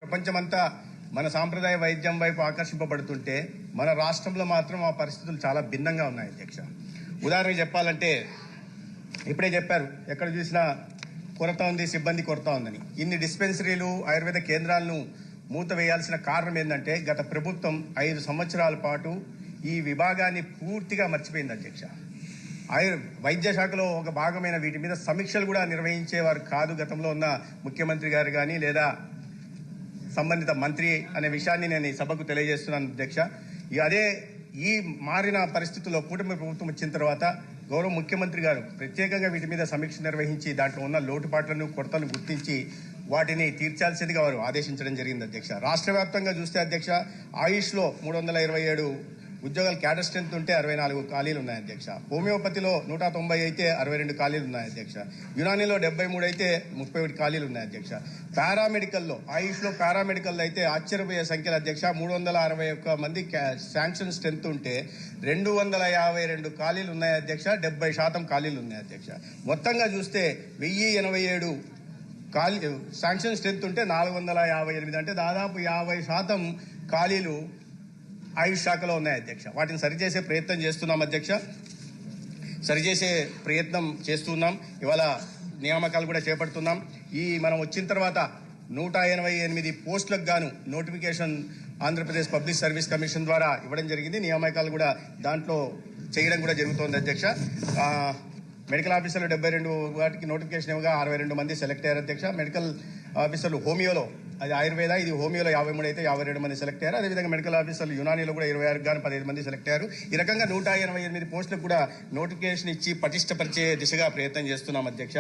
ప్రపంచమంతా మన సాంప్రదాయ వైద్యం వైపు ఆకర్షింపబడుతుంటే మన రాష్ట్రంలో మాత్రం ఆ పరిస్థితులు చాలా భిన్నంగా ఉన్నాయి అధ్యక్ష. ఉదాహరణకు చెప్పాలంటే ఇప్పుడే చెప్పారు, ఎక్కడ చూసినా కొరత ఉంది, సిబ్బంది కొరత ఉందని. ఇన్ని డిస్పెన్సరీలు, ఆయుర్వేద కేంద్రాలను మూతవేయాల్సిన కారణం ఏంటంటే గత ప్రభుత్వం 5 సంవత్సరాల పాటు ఈ విభాగాన్ని పూర్తిగా మర్చిపోయింది అధ్యక్ష. వైద్య శాఖలో ఒక భాగమైన వీటి మీద సమీక్షలు కూడా నిర్వహించేవారు కాదు గతంలో ఉన్న ముఖ్యమంత్రి గారు కానీ లేదా సంబంధిత మంత్రి అనే విషయాన్ని నేను ఈ సభకు తెలియజేస్తున్నాను అధ్యక్ష. అదే ఈ మారిన పరిస్థితుల్లో కూటమి ప్రభుత్వం వచ్చిన తర్వాత గౌరవ ముఖ్యమంత్రి గారు ప్రత్యేకంగా వీటి మీద సమీక్ష నిర్వహించి దాంట్లో ఉన్న లోటుపాట్లను, కొరతలను గుర్తించి వాటిని తీర్చాల్సిందిగా వారు ఆదేశించడం జరిగింది అధ్యక్ష. రాష్ట్ర వ్యాప్తంగా చూస్తే అధ్యక్ష, ఆయుష్లో 327 ఉద్యోగాలు క్యాడర్ స్ట్రెంత్ ఉంటే 64 ఖాళీలు ఉన్నాయి అధ్యక్ష. హోమియోపతిలో 190 అయితే 62 ఖాళీలు ఉన్నాయి అధ్యక్ష. యునానీలో 73 అయితే 31 ఖాళీలు ఉన్నాయి అధ్యక్ష. పారామెడికల్లో, ఆయుష్లో పారామెడికల్లో అయితే ఆశ్చర్యపోయే సంఖ్యలు అధ్యక్ష. 361 మంది శాంక్షన్ స్ట్రెంత్ ఉంటే 252 ఖాళీలు ఉన్నాయి అధ్యక్ష. 70% ఖాళీలు ఉన్నాయి అధ్యక్ష. మొత్తంగా చూస్తే 1087 శాంక్షన్ స్ట్రెంత్ ఉంటే 458 అంటే దాదాపు 50% ఖాళీలు ఆయుష్ శాఖలో ఉన్నాయి అధ్యక్ష. వాటిని సరిచేసే ప్రయత్నం చేస్తున్నాం అధ్యక్ష. ఇవాళ నియామకాలు కూడా చేపడుతున్నాం. మనం వచ్చిన తర్వాత 188 పోస్టులకు గాను notification Andhra Pradesh public service commission ద్వారా ఇవ్వడం జరిగింది. నియామకాలు కూడా దాంట్లో చేయడం కూడా జరుగుతోంది అధ్యక్ష. మెడికల్ ఆఫీసర్లు 72 వాటికి నోటిఫికేషన్ ఇవ్వగా 62 మంది సెలెక్ట్ అయ్యారు అధ్యక్ష. మెడికల్ ఆఫీసర్లు హోమియోలో, అది ఆయుర్వేద, ఇది హోమియోలో 53 అయితే 52 మంది సెలెక్ట్ అయ్యారు. అదేవిధంగా మెడికల్ ఆఫీసర్లు యునానీలో కూడా 26 గాను 15 మంది సెలెక్ట్ అయ్యారు. ఈ రకంగా 188 పోస్టులకు కూడా నోటిఫికేషన్ ఇచ్చి పటిష్టపరిచే దిశగా ప్రయత్నం చేస్తున్నాం అధ్యక్ష.